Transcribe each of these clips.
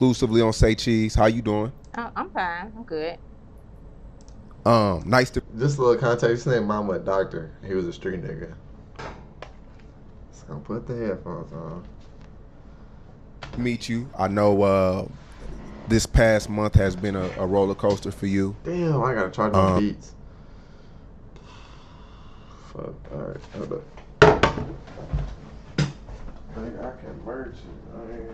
exclusively on Say Cheese. How you doing? I'm fine. I'm good. Nice to Just a little context. His name Mama a doctor. He was a street nigga. So put the headphones on. meet you. I know this past month has been a roller coaster for you. Damn, I gotta charge my Um, beats. Fuck. Alright, hold up. I think I can merge it. I ain't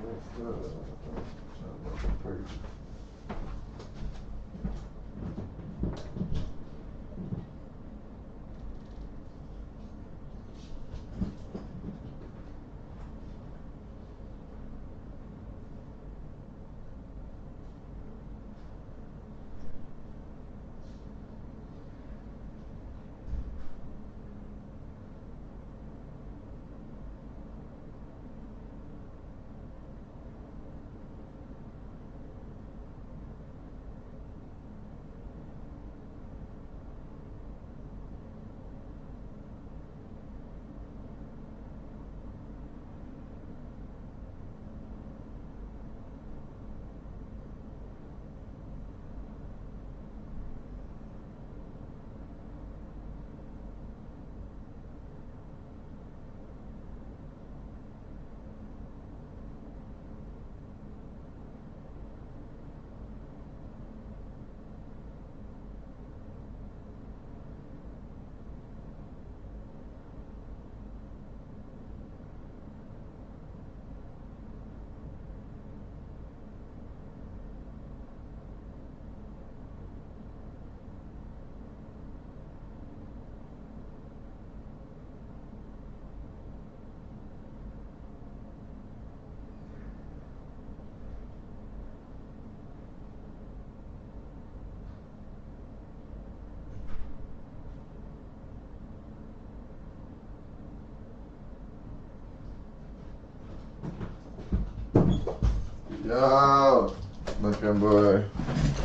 Yo, looking boy.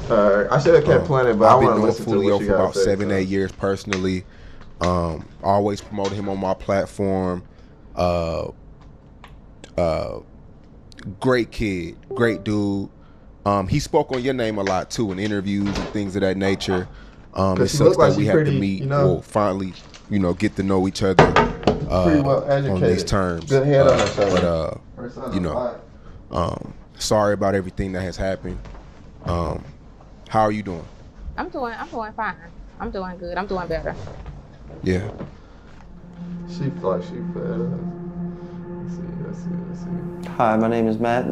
Alright, I should have kept playing it, but I I've been want to doing listen to what Foolio you for gotta about say. 7, 8 years personally. I always promoted him on my platform. Uh, uh, Great kid, great dude. He spoke on your name a lot too in interviews and things of that nature. It Cause she sucks looked like that she we have to pretty, meet or finally, get to know each other pretty well on these educated. terms. Good head on her But shoulder. Her son you a know, lot. sorry about everything that has happened. Um, how are you doing? I'm doing fine. I'm doing good. I'm doing better. Yeah. She like she fed us. Let's see. Hi, my name is Matt.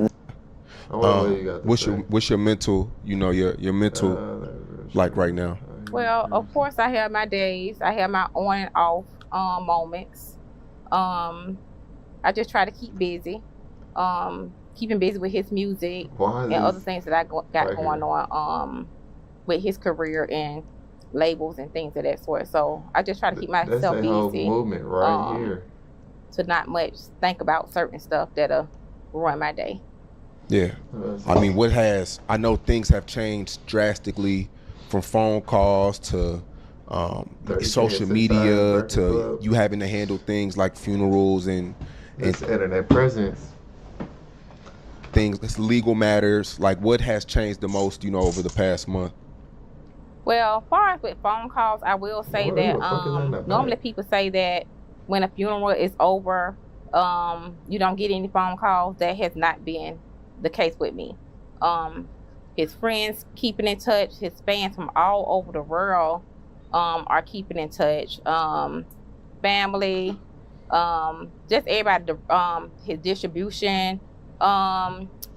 I wonder what you got to What's say. your mental? Your mental like right now? Well, of course I have my days. I have my on and off moments. Um I just try to keep busy. Keeping busy with his music Why is and other this things that got right going here? on with his career and labels and things of that sort. So I just try to keep That's myself that whole busy. movement right Um here. to not much think about certain stuff that'll ruin my day. Yeah. I mean, I know things have changed drastically from phone calls to 30K at social 6 times, media Breakfast to Club. you having to handle things like funerals and This internet presence. things, it's legal matters. Like, what has changed the most, over the past month? Well, far as with phone calls, I will say Who that the fuck is that in the normally back? people say that when a funeral is over, you don't get any phone calls. That has not been the case with me. Um, his friends keeping in touch, his fans from all over the world are keeping in touch. Family, just everybody, his distribution,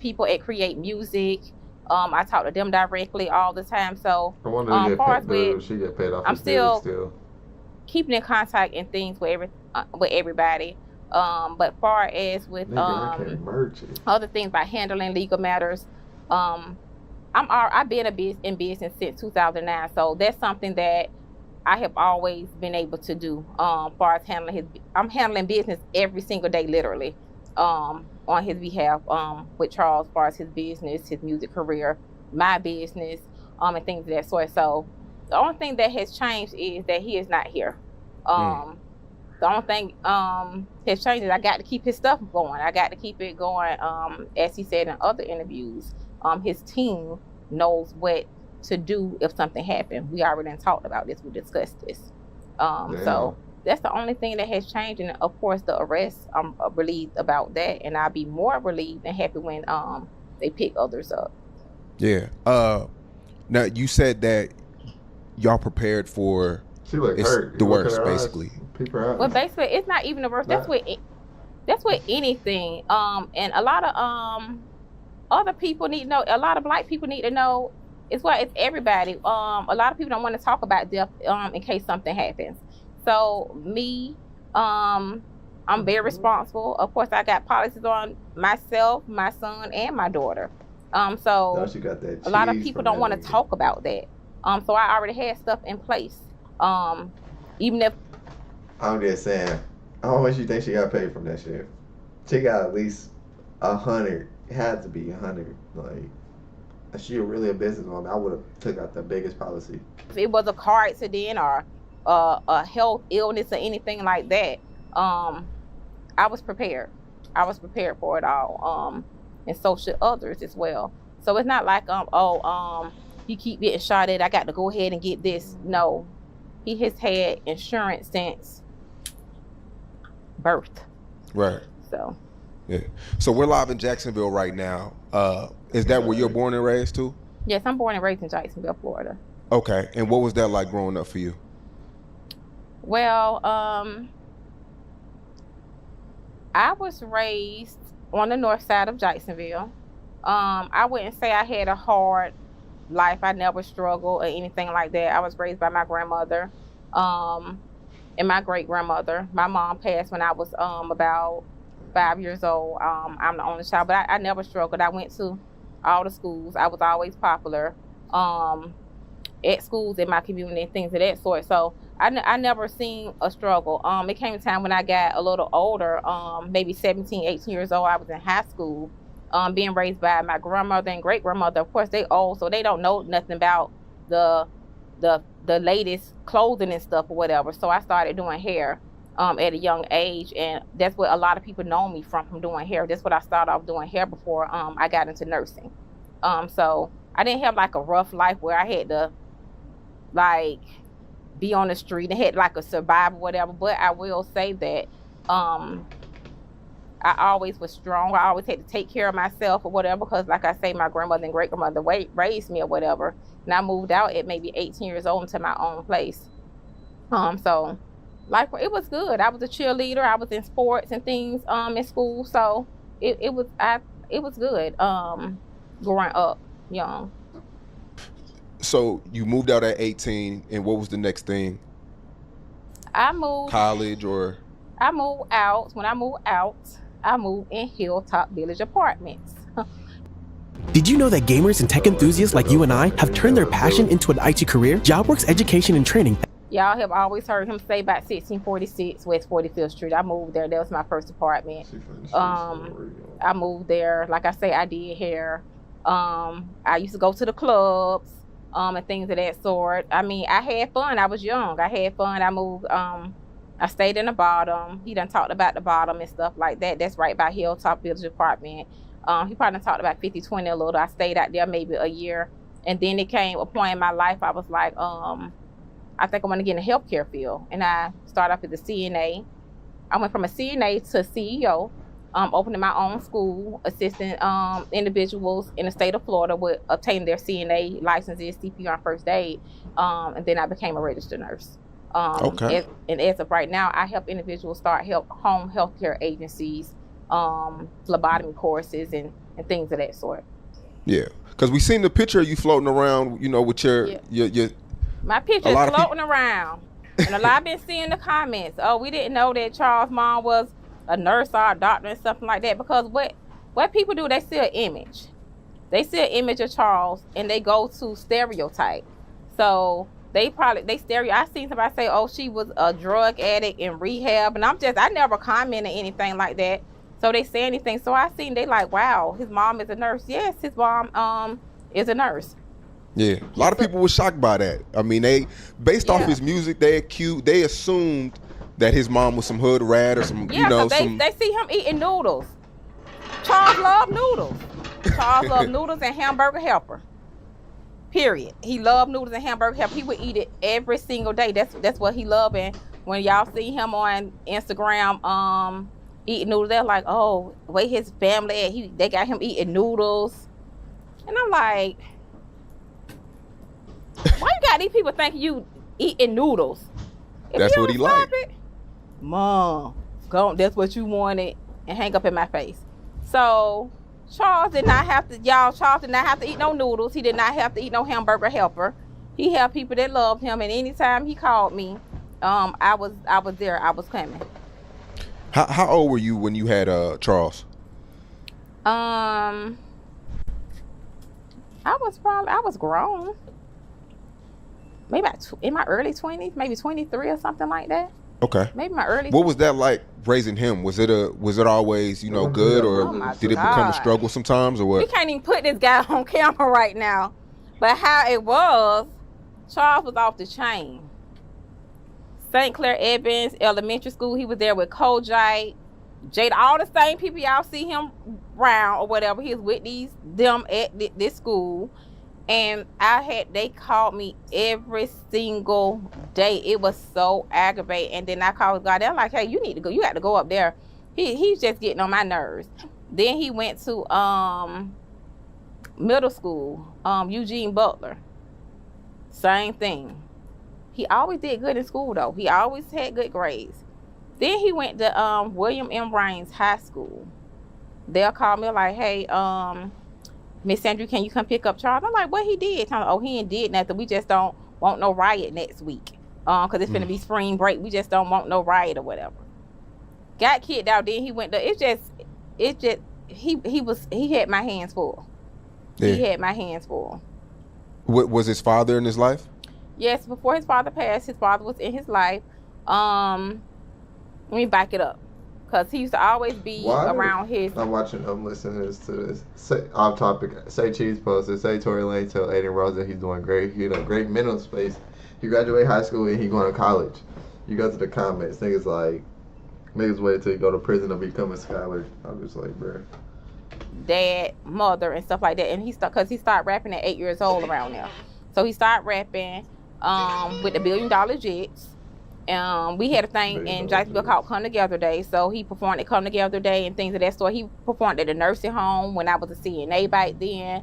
people at Create Music. I talk to them directly all the time. So, I wonder to get far as paid. with, Does she get paid off I'm his music still still? keeping in contact and things with everybody. But far as with Nigga, I can't merge it. other things like handling legal matters, um, I've been in business since 2009. So that's something that I have always been able to do. Far as I'm handling business every single day, literally, on his behalf. With Charles, far as his business, his music career, my business, and things of that sort. So the only thing that has changed is that he is not here. Mm. The only thing has changed is I got to keep his stuff going. I got to keep it going. As he said in other interviews, his team knows what to do if something happened. We already done talked about this. We discussed this. So that's the only thing that has changed. And of course, the arrest, I'm relieved about that. And I'll be more relieved and happy when they pick others up. Yeah. Now, you said that y'all prepared for She looked hurt. the worst, basically. Well, basically, it's not even the worst. That's with anything. And a lot of other people need to know. A lot of Black people need to know. It's everybody. A lot of people don't want to talk about death in case something happens. So me, I'm very responsible. Of course, I got policies on myself, my son, and my daughter. So you got that a lot of people don't want to talk about that. So I already had stuff in place. Even if I'm just saying, how much you think she got paid from that shit? She got at least 100. It had to be 100. Like, if she really a businesswoman, I would have took out the biggest policy. If it was a car accident or a health illness or anything like that, I was prepared. I was prepared for it all. And so should others as well. So it's not like he keep getting shot at, I got to go ahead and get this. No, he has had insurance since birth. Right. So. Yeah. So we're live in Jacksonville right now. Is that where you're born and raised too? Yes, I'm born and raised in Jacksonville, Florida. Okay. And what was that like growing up for you? Well, I was raised on the north side of Jacksonville. I wouldn't say I had a hard life. I never struggled or anything like that. I was raised by my grandmother and my great grandmother. My mom passed when I was about 5 years old. I'm the only child, but I never struggled. I went to all the schools. I was always popular at schools in my community and things of that sort. So I never seen a struggle. It came a time when I got a little older, maybe 17, 18 years old. I was in high school, being raised by my grandmother and great grandmother. Of course, they old, so they don't know nothing about the latest clothing and stuff or whatever. So I started doing hair at a young age, and that's what a lot of people know me from doing hair. That's what I started off doing hair before I got into nursing. So I didn't have like a rough life where I had to like be on the street and had like a survival or whatever. But I will say that I always was strong. I always had to take care of myself or whatever, because like I say, my grandmother and great grandmother raised me or whatever. And I moved out at maybe 18 years old into my own place. So like it was good. I was a cheerleader. I was in sports and things in school. So it was good growing up young. So you moved out at 18, and what was the next thing? I moved college or? I moved out. When I moved out, I moved in Hilltop Village Apartments. Did you know that gamers and tech enthusiasts like you and I have turned their passion into an IT career? JobWorks Education and Training. Y'all have always heard him say about 1646 West 45th Street. I moved there. That was my first apartment. I moved there. Like I say, I did hair. I used to go to the clubs and things of that sort. I mean, I had fun. I was young. I had fun. I moved. I stayed in the bottom. He done talked about the bottom and stuff like that. That's right by Hilltop Village Apartment. He probably talked about 5020 a little. I stayed out there maybe a year. And then it came a point in my life I was like, I think I want to get in the healthcare field. And I started off as a CNA. I went from a CNA to CEO, opening my own school, assisting individuals in the state of Florida with obtaining their CNA licenses, CPR, and first aid. And then I became a registered nurse. Okay. And as of right now, I help individuals start home healthcare agencies, phlebotomy courses, and things of that sort. Yeah, because we seen the picture of you floating around, you know, with your my picture is floating around, and a lot been seeing the comments. Oh, we didn't know that Charles' mom was a nurse or a doctor and something like that. Because what people do, they see an image. They see an image of Charles, and they go to stereotype. So I seen somebody say, oh, she was a drug addict in rehab, and I never commented anything like that. So they say anything. So I seen they like, wow, his mom is a nurse. Yes, his mom is a nurse. Yeah, a lot of people were shocked by that. I mean, based off his music, they assumed that his mom was some hood rat or some, they see him eating noodles. Charles loved noodles. Charles loved noodles and hamburger helper. Period. He loved noodles and hamburger helper. He would eat it every single day. That's what he loved. And when y'all see him on Instagram, eating noodles, they're like, oh, wait, his family, they got him eating noodles. And I'm like, why you got these people thinking you eating noodles? If That's you what he don't stop liked. it, Mom, that's what you wanted, and hang up in my face. So Charles did not have to eat no noodles. He did not have to eat no hamburger helper. He had people that loved him, and anytime he called me, I was there. I was coming. How old were you when you had Charles? I was grown. Maybe in my early 20s, maybe 23 or something like that. Okay. Maybe my early. What was that like raising him? Was it always good, or did it become a struggle sometimes, or what? We can't even put this guy on camera right now, but how it was, Charles was off the chain. St. Clair Evans Elementary School, he was there with Kojite, Jada, all the same people y'all see him around or whatever. He was with them at this school. And they called me every single day. It was so aggravating. And then I called God. They're like, hey, you need to go. You got to go up there. He's just getting on my nerves. Then he went to middle school, Eugene Butler. Same thing. He always did good in school, though. He always had good grades. Then he went to William M. Raines High School. They'll call me like, hey, Miss Sandra, can you come pick up Charles? I'm like, what he did? Oh, he ain't did nothing. We just don't want no riot next week. Cause it's gonna be spring break. We just don't want no riot or whatever. Got kicked out. Then he went to. He had my hands full. Yeah. He had my hands full. What was his father in his life? Yes, before his father passed, his father was in his life. Let me back it up. Because he used to always be around his... I'm listening to this. Say, off topic. Say Cheese Poster. Say Tory Lane. Tell Aiden Rosa he's doing great. He had a great mental space. He graduated high school and he going to college. You go to the comments. Niggas wait till you go to prison to become a scholar. I'm just like, bro. Dad, mother, and stuff like that. And he started rapping at 8 years old around there. So he started rapping with the $1 Billion Jits. We had a thing in Jacksonville called Come Together Day. So he performed at Come Together Day and things of that sort. He performed at the nursing home when I was a CNA back then.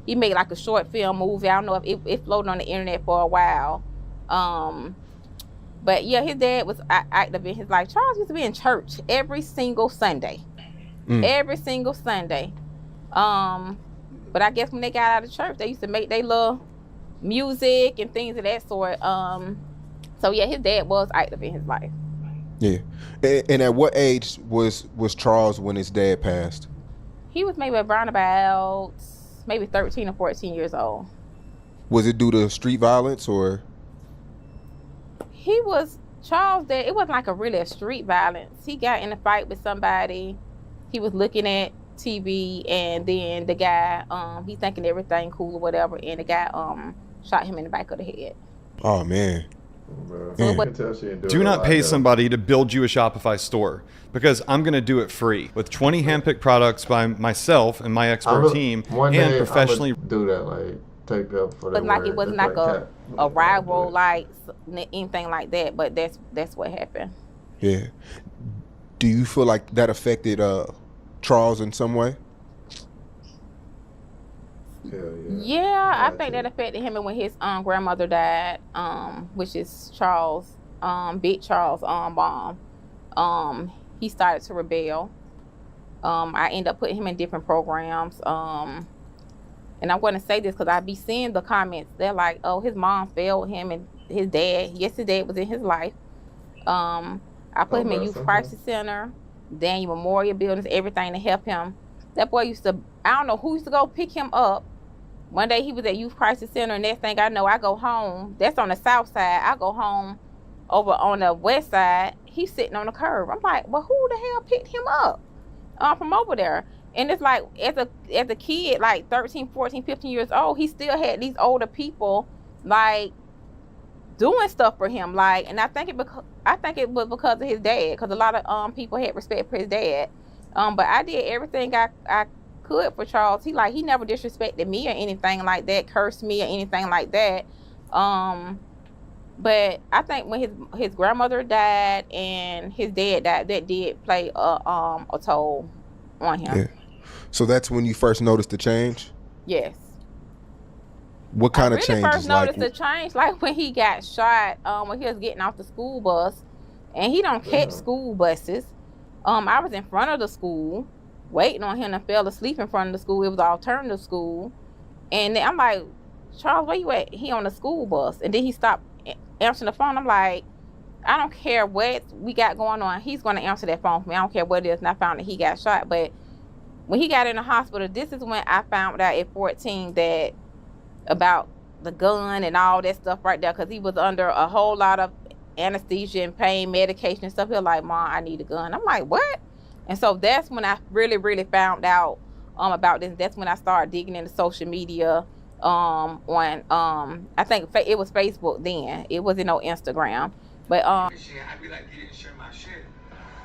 He made like a short film movie. I don't know if it floated on the internet for a while. But yeah, his dad was active in his life. Charles used to be in church every single Sunday. Every single Sunday. But I guess when they got out of church, they used to make their little music and things of that sort. So yeah, his dad was active in his life. Yeah. And at what age was Charles when his dad passed? He was maybe around about maybe 13 or 14 years old. Was it due to street violence or? Charles' dad, it wasn't like a street violence. He got in a fight with somebody. He was looking at TV and then the guy, he's thinking everything cool or whatever, and the guy shot him in the back of the head. Oh man. Do not pay somebody to build you a Shopify store, because I'm going to do it free with 20 handpicked products by myself and my expert team, and professionally do that, like take up for that. But like it wasn't like a rival, like anything like that. But that's what happened. Yeah. Do you feel like that affected Charles in some way? Yeah, I think that affected him. And when his grandmother died, which is Charles, Big Charles' mom, he started to rebel. I ended up putting him in different programs. And I'm going to say this because I be seeing the comments. They're like, oh, his mom failed him and his dad. Yes, his dad was in his life. I put him in Youth Crisis Center, Daniel Memorial Buildings, everything to help him. That boy I don't know who used to go pick him up. One day he was at Youth Crisis Center, and next thing I know, I go home. That's on the south side. I go home over on the west side. He's sitting on the curb. I'm like, well, who the hell picked him up from over there? And it's like, as a kid, like 13, 14, 15 years old, he still had these older people, like, doing stuff for him. Like, and I think it was because of his dad, because a lot of people had respect for his dad. But I did everything I could for Charles. He never disrespected me or anything like that, cursed me or anything like that. But I think when his grandmother died and his dad died, that did play a toll on him. Yeah. So that's when you first noticed the change? Yes. What kind of changes? I first noticed the change like when he got shot, when he was getting off the school bus, and he don't catch school buses. I was in front of the school waiting on him, and fell asleep in front of the school. It was an alternative school. And then I'm like, Charles, where you at? He on the school bus. And then he stopped answering the phone. I'm like, I don't care what we got going on. He's going to answer that phone for me. I don't care what it is. And I found that he got shot. But when he got in the hospital, this is when I found out at 14 that about the gun and all that stuff right there, because he was under a whole lot of anesthesia and pain medication and stuff. He was like, Mom, I need a gun. I'm like, what? And so that's when I really found out about this. That's when I started digging into social media on I think it was Facebook then. It wasn't no Instagram. But I'd be like, you didn't share my shit.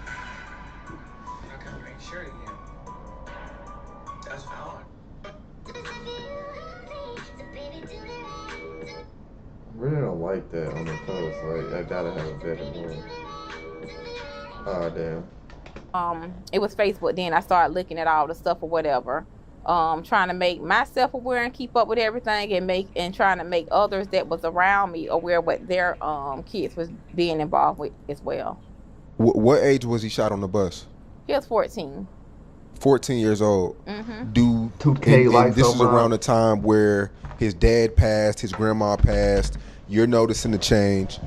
How come you ain't sharing it? That's hard. I really don't like that on the post. Like, I gotta have a better one. Oh, damn. It was Facebook then. I started looking at all the stuff or whatever. Trying to make myself aware and keep up with everything, and trying to make others that was around me aware what their kids was being involved with as well. What age was he shot on the bus? He was 14. 14 years old. Mm-hmm. Do 2K and this is around the time where his dad passed, his grandma passed. You're noticing the change.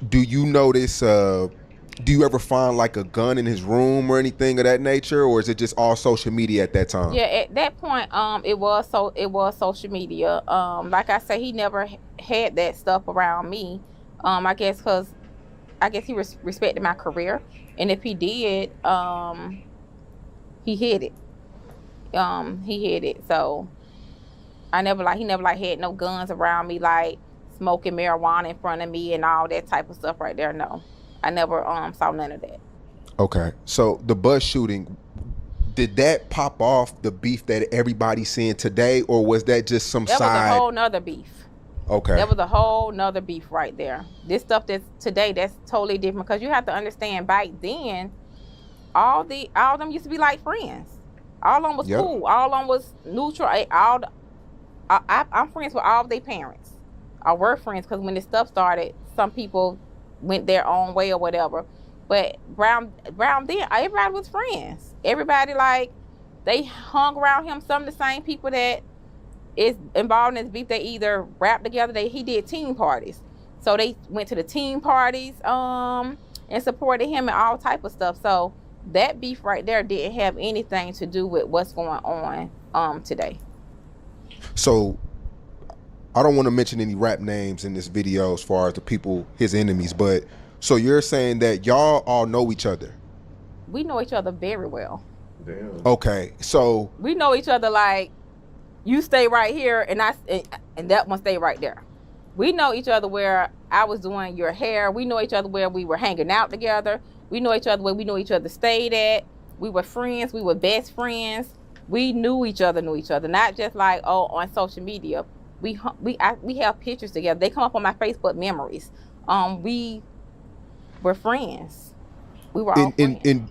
Do you notice? Do you ever find like a gun in his room or anything of that nature, or is it just all social media at that time? Yeah, at that point, it was social media. Like I said, he never had that stuff around me. I guess he respected my career, and if he did, he hid it. He hid it. So he never had no guns around me, like smoking marijuana in front of me and all that type of stuff right there. No, I never saw none of that. Okay, so the bus shooting, did that pop off the beef that everybody's seeing today, or was that just some side? That was a whole nother beef. Okay. That was a whole nother beef right there. This stuff that's today, that's totally different, because you have to understand, back then, all of them used to be like friends. All of them was cool. All of them was neutral. I'm friends with all of their parents. I were friends, because when this stuff started, some people went their own way or whatever. But Brown then, everybody was friends. Everybody, like, they hung around him. Some of the same people that is involved in this beef, they either rap together. He did team parties. So they went to the team parties and supported him and all type of stuff. So that beef right there didn't have anything to do with what's going on today. So I don't want to mention any rap names in this video as far as the people, his enemies, but so you're saying that y'all all know each other? We know each other very well. Damn. Okay, so we know each other like, you stay right here and that one stay right there. We know each other where I was doing your hair. We know each other where we were hanging out together. We know each other where we know each other stayed at. We were friends. We were best friends. We knew each other, not just like, oh, on social media. We have pictures together. They come up on my Facebook memories. We were friends. We were all friends.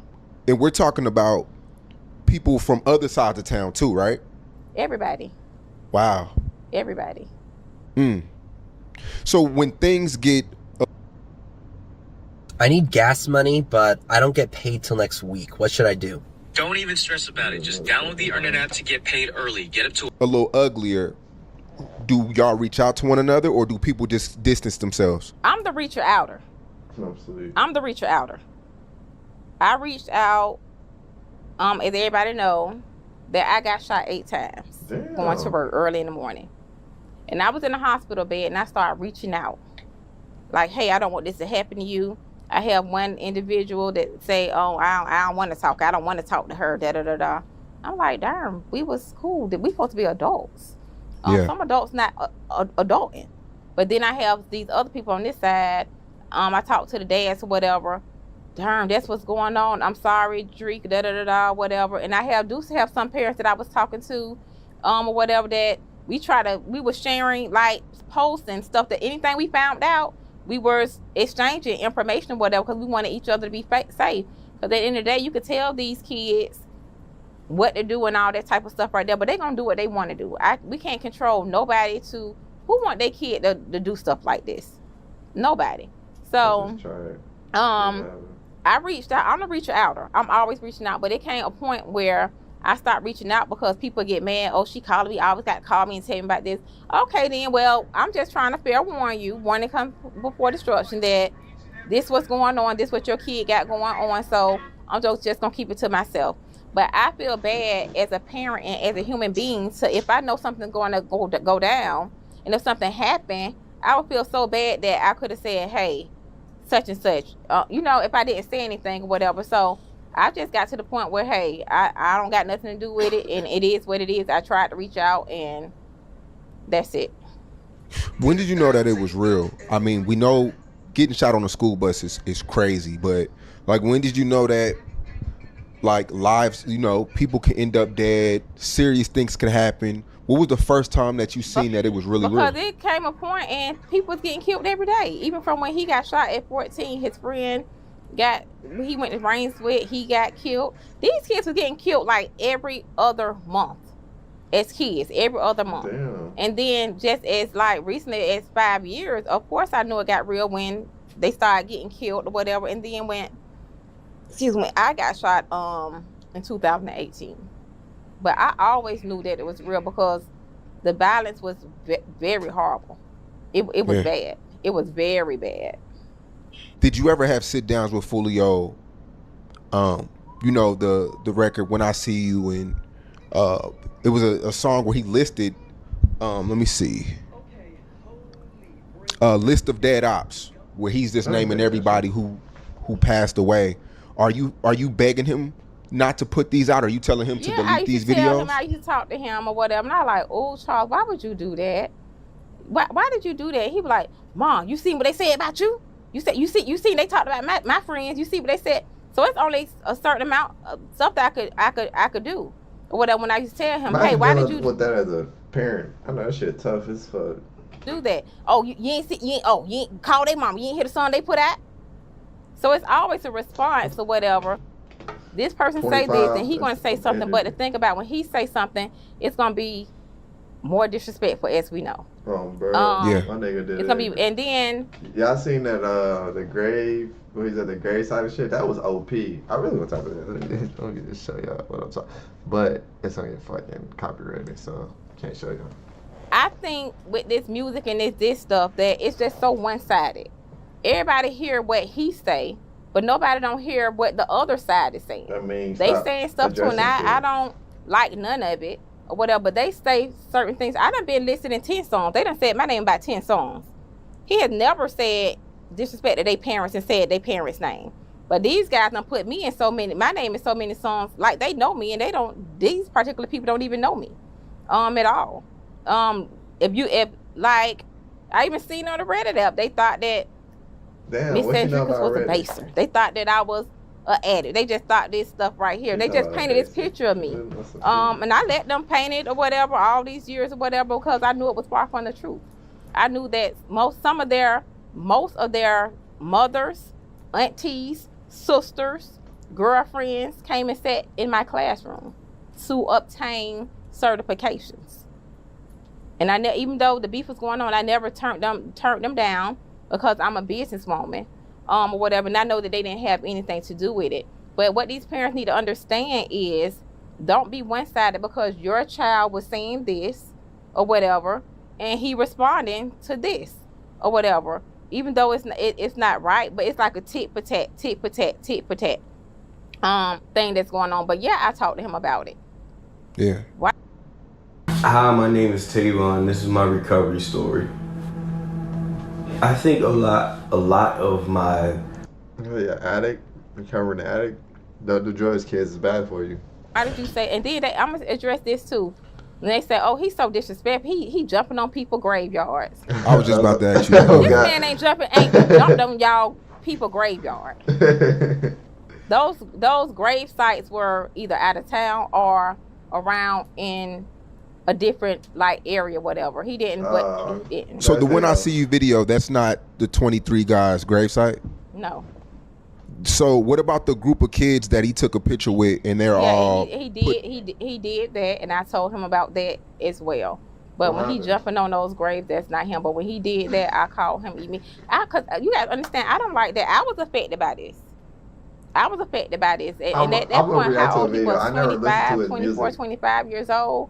And we're talking about people from other sides of town too, right? Everybody. Wow. Everybody. So when things get... I need gas money, but I don't get paid till next week. What should I do? Don't even stress about it. Just download the Earnin app to get paid early. Get up to a little uglier. Do y'all reach out to one another, or do people just distance themselves? I'm the reacher outer. Absolutely. I'm the reacher outer. I reached out, as everybody know, that I got shot 8 times. Damn. Going to work early in the morning. And I was in a hospital bed, and I started reaching out. Like, hey, I don't want this to happen to you. I have one individual that say, oh, I don't want to talk. I don't want to talk to her, da-da-da-da. I'm like, darn, we was cool. We supposed to be adults. Some adults not adulting. But then I have these other people on this side. I talk to the dads or whatever. darn, that's what's going on. I'm sorry, Drake, whatever. And I do have some parents that I was talking to, or whatever, that we were sharing like posts and stuff, that anything we found out, we were exchanging information or whatever, because we wanted each other to be safe. Because at the end of the day, you could tell these kids what to do and all that type of stuff right there, but they're gonna do what they want to do. We can't control nobody who want their kid to do stuff like this. Nobody. So I reached out. I'm a reacher outer. I'm always reaching out, but it came a point where I stopped reaching out because people get mad. Oh, she called me. Always got to call me and tell me about this. Okay, then. Well, I'm just trying to fair warn you. Warning comes before destruction, that this what's going on. This what your kid got going on. So I'm just gonna keep it to myself. But I feel bad as a parent and as a human being. So if I know something's going to go down, and if something happened, I would feel so bad that I could have said, hey, such and such, if I didn't say anything or whatever. So I just got to the point where, hey, I don't got nothing to do with it, and it is what it is. I tried to reach out, and that's it. When did you know that it was real? I mean, we know getting shot on a school bus is crazy, but like, when did you know that, like, lives, people can end up dead, serious things can happen? What was the first time that you seen that it was really real? Because it came a point and people was getting killed every day. Even from when he got shot at 14, his friend he went to Rains with, he got killed. These kids were getting killed like every other month as kids, every other month. Damn. And then just as like recently as 5 years, of course I knew it got real when they started getting killed or whatever. And then when I got shot in 2018. But I always knew that it was real because the violence was very horrible. It was bad. It was very bad. Did you ever have sit downs with Foolio? The record When I See You, and it was a song where he listed, let me see, a list of dead ops, where he's just naming everybody who passed away. Are you begging him not to put these out? Are you telling him to delete these videos? I used to talk to him or whatever, and I like, oh, Charles, why would you do that? Why did you do that? He was like, Mom, you seen what they said about you? You seen they talked about my friends. You see what they said? So it's only a certain amount of stuff that I could do or whatever. When I used to tell him, hey, why did you with that as a parent? I know that shit tough as fuck. Do that. Oh, you ain't call their mom. You ain't hear the song they put out. So it's always a response or whatever. This person say this and he gonna say something, but to think about when he say something, it's gonna be more disrespectful, as we know. Bro. My nigga did it's gonna be, and then y'all seen that the grave, where he's at the grave side of shit? That was OP. I really want to talk about that. Let me just show y'all what I'm talking. But it's gonna get fucking copyrighted, so can't show y'all. I think with this music and this stuff that it's just so one-sided. Everybody hear what he say, but nobody don't hear what the other side is saying. They saying stuff to, and I don't like none of it or whatever, but they say certain things. I done been listening to 10 songs. They done said my name about 10 songs. He has never said disrespect to their parents and said their parents' name. But these guys done put me in my name in so many songs, like they know me, and these particular people don't even know me at all. If I even seen on the Reddit app, they thought that Miss Sandricus was a baser. They thought that I was an addict. They just thought this stuff right here. They just painted this picture of me. And I let them paint it or whatever all these years or whatever, because I knew it was far from the truth. I knew that most of their mothers, aunties, sisters, girlfriends came and sat in my classroom to obtain certifications. And even though the beef was going on, I never turned them down, because I'm a businesswoman, or whatever, and I know that they didn't have anything to do with it. But what these parents need to understand is, don't be one-sided because your child was saying this or whatever, and he responding to this or whatever, even though it's not right, but it's like a tit for tat thing that's going on. But yeah, I talked to him about it. Yeah. Why? Hi, my name is Tavon. This is my recovery story. I think a lot of my... addict, recovering addict, the drugs kids is bad for you. Why did you say, and then I'm going to address this too. When they say, oh, he's so disrespectful, he jumping on people's graveyards. I was just about to ask you. This man ain't jumped on y'all people graveyard. Those grave sites were either out of town or around in a different like area, whatever. He didn't. So the When I See You video, that's not the 23 guys gravesite? No. So what about the group of kids that he took a picture with, and they're all? He did that, and I told him about that as well. But when he jumping on those graves, that's not him. But when he did that, I called him immediately. Cause you gotta understand, I don't like that. I was affected by this. And at that point, how old he was, 25, 24, 25 years old.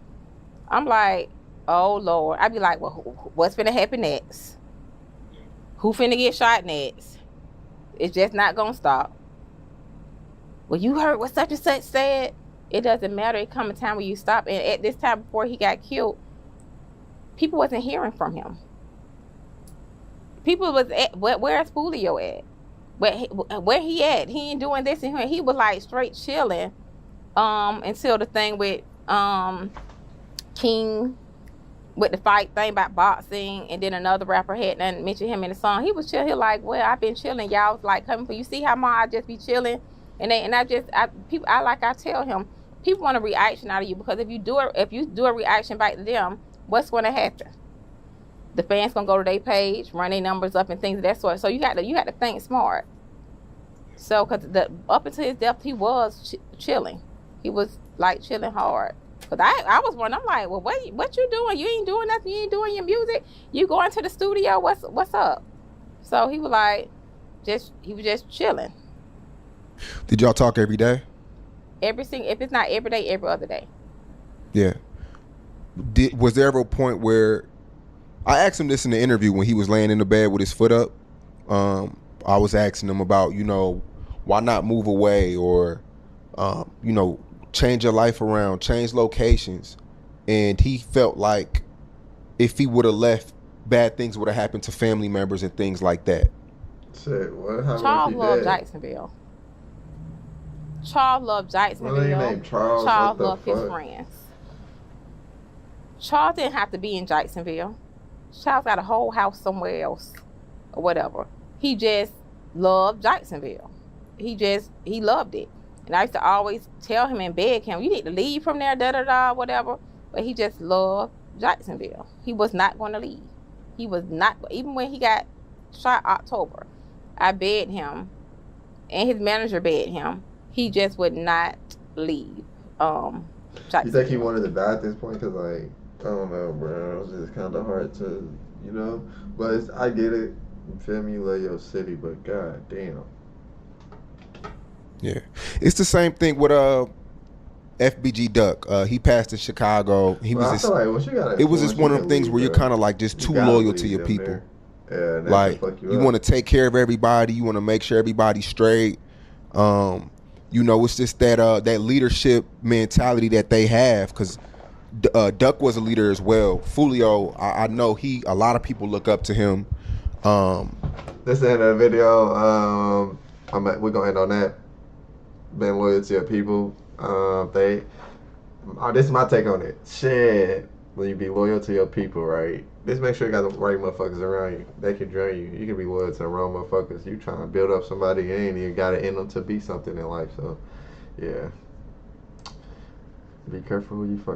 I'm like, oh Lord. I'd be like, well, what's finna happen next? Who finna get shot next? It's just not gonna stop. Well, you heard what such and such said? It doesn't matter. It come a time where you stop. And at this time before he got killed, people wasn't hearing from him. People was at, where's Foolio at? Where he at? He ain't doing this and he was like straight chilling until the thing with King with the fight thing about boxing, and then another rapper had and mentioned him in the song. He was chill. He like, well, I've been chilling. Y'all was like coming for you. See how much I just be chilling, I tell him, people want a reaction out of you, because if you do a reaction back to them, what's going to happen? The fans gonna go to their page, run their numbers up and things of that sort. So you got to think smart. So because up until his death, he was chilling. He was like chilling hard. Cause I was wondering, I'm like, well, what you doing? You ain't doing nothing. You ain't doing your music. You going to the studio? What's up? So he was like, he was just chilling. Did y'all talk every day? If it's not every day, every other day. Yeah. Was there ever a point where I asked him this in the interview when he was laying in the bed with his foot up? I was asking him about, why not move away or, change your life around, change locations. And he felt like if he would have left, bad things would have happened to family members and things like that. Shit, what? Charles loved Jacksonville. Charles loved Jacksonville. Well, named Charles. Charles loved his friends. Charles didn't have to be in Jacksonville. Charles got a whole house somewhere else or whatever. He just loved Jacksonville. He loved it. And I used to always tell him and beg him, you need to leave from there, da-da-da, whatever. But he just loved Jacksonville. He was not going to leave. He was not, even when he got shot October, I begged him, and his manager begged him. He just would not leave. You think he wanted to die at this point? Because, like, I don't know, bro. It was just kind of hard to, But I get it. You feel me? You love your city, but god damn. Yeah. It's the same thing with FBG Duck. He passed in Chicago. It was just one of them things where you're kind of like just too loyal to your people. Yeah, like you want to take care of everybody. You want to make sure everybody's straight. It's just that leadership mentality that they have, because Duck was a leader as well. Foolio, I know a lot of people look up to him. This is a video. We're gonna end on that. Being loyal to your people. This is my take on it. Shit, when you be loyal to your people, right? Just make sure you got the right motherfuckers around you. They can drain you. You can be loyal to the wrong motherfuckers. You trying to build up somebody, you ain't even got to end them to be something in life. So, yeah. Be careful who you fuck